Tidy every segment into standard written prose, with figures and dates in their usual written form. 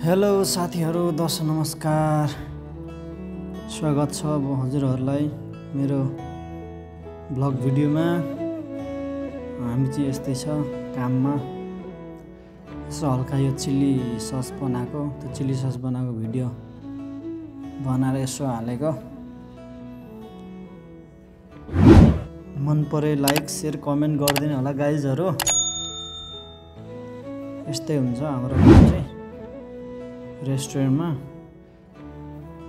Hello साथीहरू, दर्शक नमस्कार। स्वागत छ अब हजुरहरूलाई मेरो ब्लग भिडियोमा। हामी चाहिँ यस्तै छ काममा। यसो हल्का यो चिल्ली सस बनाएको, त्यो चिल्ली सस बनाएको भिडियो बनाएर यसो हालेको। मन परे लाइक शेयर कमेन्ट गरिदिनु होला गाइजहरू। यस्तै हुन्छ हाम्रो काम चाहिँ। रेस्टुरेन्टमा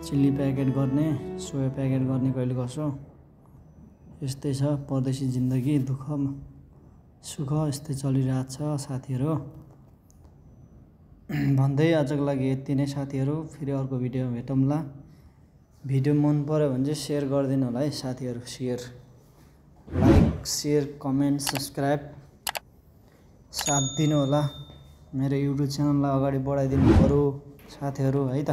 चिल्ली प्याकेट गर्ने, सोया प्याकेट गर्ने कहिले कसो यस्तै छ। परदेशी जिन्दगी दुःख सुख यस्तै चलिरहेको छ साथीहरू। भन्दै आजको लागि यति नै साथीहरू। फेरि अर्को भिडियोमा भेटौँला। भिडियो मन पर्यो भने चाहिँ सेयर गरिदिनु होला है साथीहरू। Share like share comment subscribe साथ दिनु होला। मेरो युट्युब च्यानललाई अगाडि बढाइदिनु पर्यो साथीहरू है त।